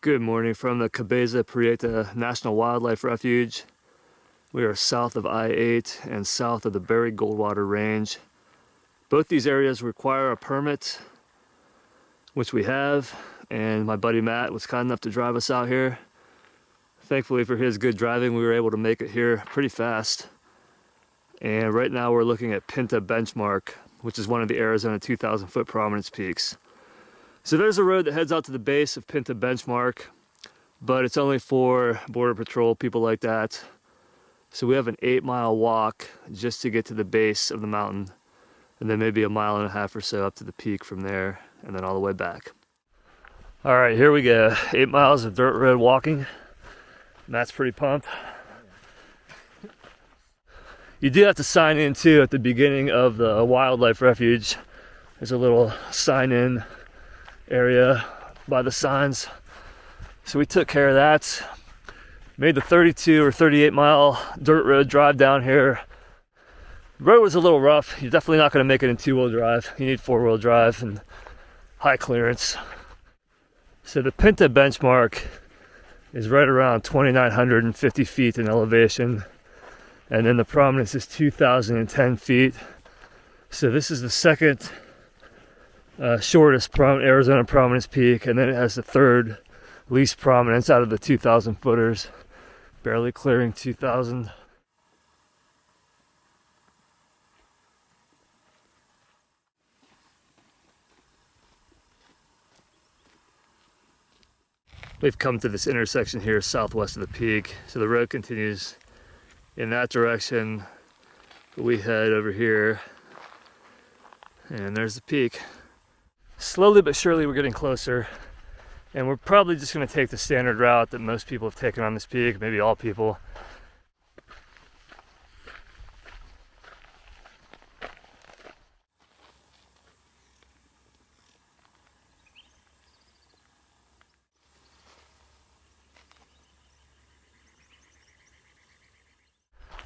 Good morning from the Cabeza Prieta National Wildlife Refuge. We are south of I-8 and south of the buried Goldwater Range. Both these areas require a permit, which we have, and my buddy Matt was kind enough to drive us out here. Thankfully for his good driving, we were able to make it here pretty fast. And right now we're looking at Pinta Benchmark, which is one of the Arizona 2,000 foot prominence peaks. So there's a road that heads out to the base of Pinta Benchmark, but it's only for Border Patrol, people like that. So we have an 8-mile walk just to get to the base of the mountain, and then maybe a mile and a half or so up to the peak from there, and then all the way back. All right, here we go. 8 miles of dirt road walking. Matt's pretty pumped. You do have to sign in too at the beginning of the wildlife refuge. There's a little sign-in area by the signs. So we took care of that. Made the 32 or 38 mile dirt road drive down here. The road was a little rough. You're definitely not going to make it in 2-wheel drive. You need 4-wheel drive and high clearance. So the Pinta Benchmark is right around 2,950 feet in elevation. And then the prominence is 2,010 feet. So this is the second shortest Arizona prominence peak, and then it has the third least prominence out of the 2,000 footers, barely clearing 2,000. We've come to this intersection here southwest of the peak, so the road continues in that direction. We head over here, and there's the peak. Slowly but surely we're getting closer, and we're probably just going to take the standard route that most people have taken on this peak, maybe all people.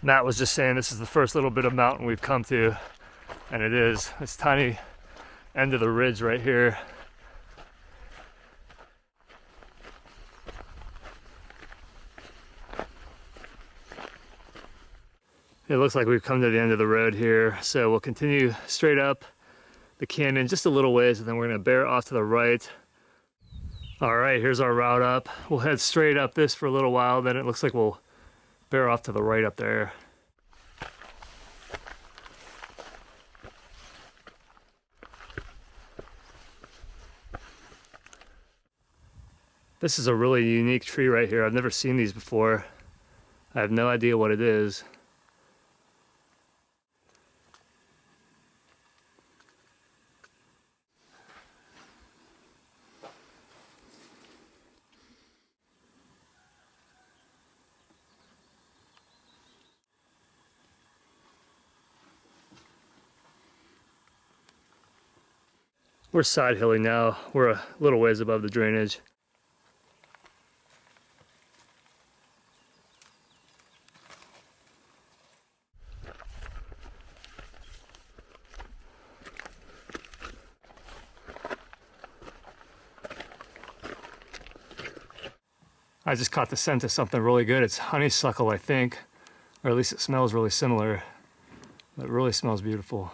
Matt was just saying this is the first little bit of mountain we've come to, and it is. This tiny end of the ridge right here. It looks like we've come to the end of the road here, so we'll continue straight up the canyon just a little ways, and then we're going to bear off to the right. All right, here's our route up. We'll head straight up this for a little while, then it looks like we'll bear off to the right up there. This is a really unique tree right here. I've never seen these before. I have no idea what it is. We're side hilling now. We're a little ways above the drainage. I just caught the scent of something really good. It's honeysuckle, I think, or at least it smells really similar. It really smells beautiful.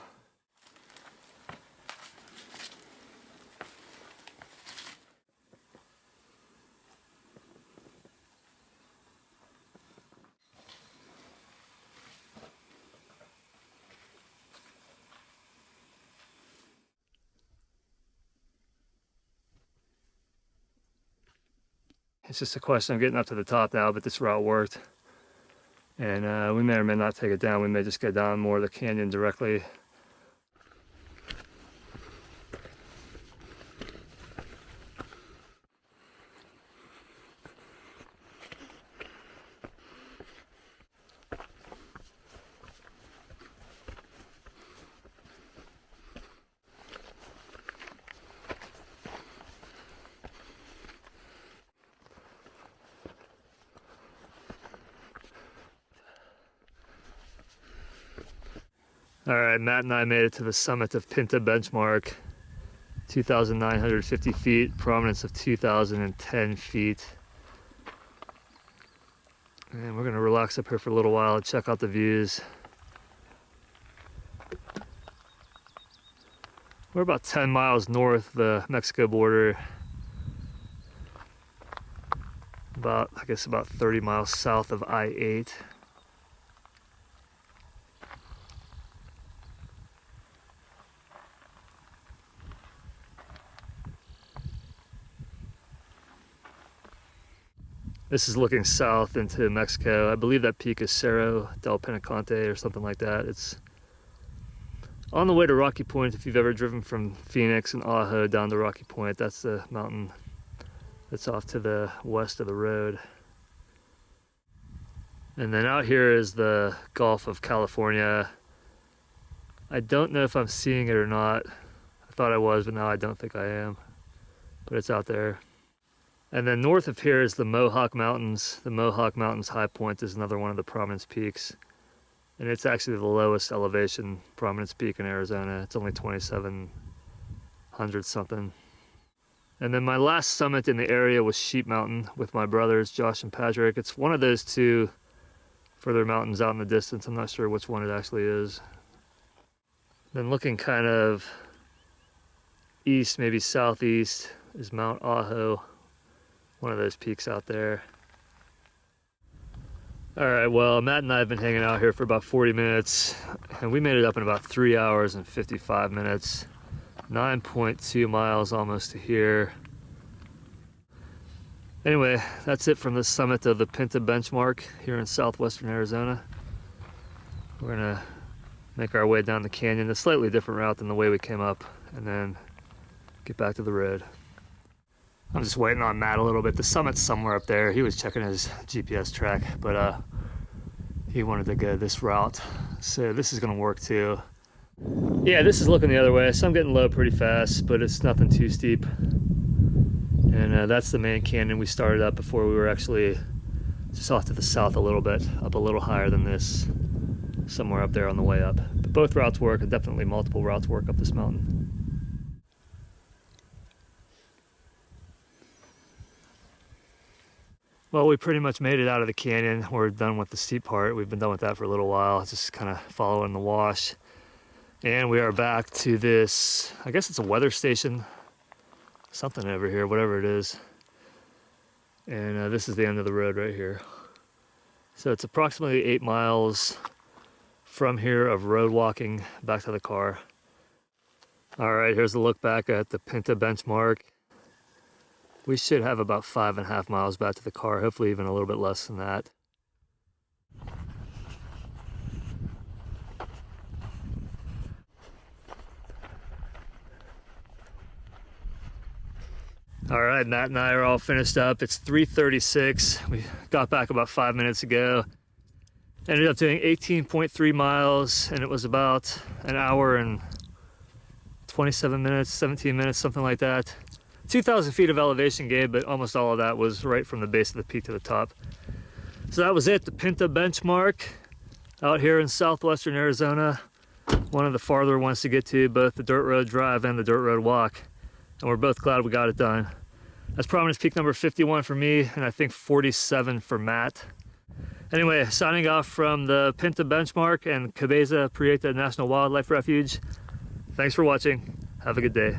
It's just a question of getting up to the top now, but this route worked. And we may or may not take it down. We may just go down more of the canyon directly. All right, Matt and I made it to the summit of Pinta Benchmark, 2,950 feet, prominence of 2,010 feet. And we're gonna relax up here for a little while and check out the views. We're about 10 miles north of the Mexico border. About, I guess, about 30 miles south of I-8. This is looking south into Mexico. I believe that peak is Cerro del Penacante or something like that. It's on the way to Rocky Point. If you've ever driven from Phoenix and Ajo down to Rocky Point, that's the mountain that's off to the west of the road. And then out here is the Gulf of California. I don't know if I'm seeing it or not. I thought I was, but now I don't think I am. But it's out there. And then north of here is the Mohawk Mountains. The Mohawk Mountains High Point is another one of the prominence peaks. And it's actually the lowest elevation prominence peak in Arizona. It's only 2,700 something. And then my last summit in the area was Sheep Mountain with my brothers, Josh and Patrick. It's one of those two further mountains out in the distance. I'm not sure which one it actually is. Then looking kind of east, maybe southeast, is Mount Ajo. One of those peaks out there. All right, well, Matt and I have been hanging out here for about 40 minutes, and we made it up in about 3 hours and 55 minutes. 9.2 miles almost to here. Anyway, that's it from the summit of the Pinta Benchmark here in southwestern Arizona. We're gonna make our way down the canyon, a slightly different route than the way we came up, and then get back to the road. I'm just waiting on Matt a little bit. The summit's somewhere up there. He was checking his GPS track, but he wanted to go this route. So this is gonna work too. Yeah, this is looking the other way, so I'm getting low pretty fast, but it's nothing too steep. And that's the main canyon we started up before we were actually just off to the south a little bit, up a little higher than this, somewhere up there on the way up. But both routes work, and definitely multiple routes work up this mountain. Well, we pretty much made it out of the canyon. We're done with the steep part. We've been done with that for a little while, just kind of following the wash. And we are back to this, I guess it's a weather station, something over here, whatever it is. And this is the end of the road right here. So it's approximately 8 miles from here of road walking back to the car. All right, here's a look back at the Pinta Benchmark. We should have about 5.5 miles back to the car, hopefully even a little bit less than that. All right, Matt and I are all finished up. It's 3:36. We got back about 5 minutes ago. Ended up doing 18.3 miles, and it was about an hour and 27 minutes, 17 minutes, something like that. 2,000 feet of elevation gain, but almost all of that was right from the base of the peak to the top. So that was it, the Pinta Benchmark out here in southwestern Arizona. One of the farther ones to get to, both the dirt road drive and the dirt road walk. And we're both glad we got it done. That's prominence peak number 51 for me, and I think 47 for Matt. Anyway, signing off from the Pinta Benchmark and Cabeza Prieta National Wildlife Refuge. Thanks for watching. Have a good day.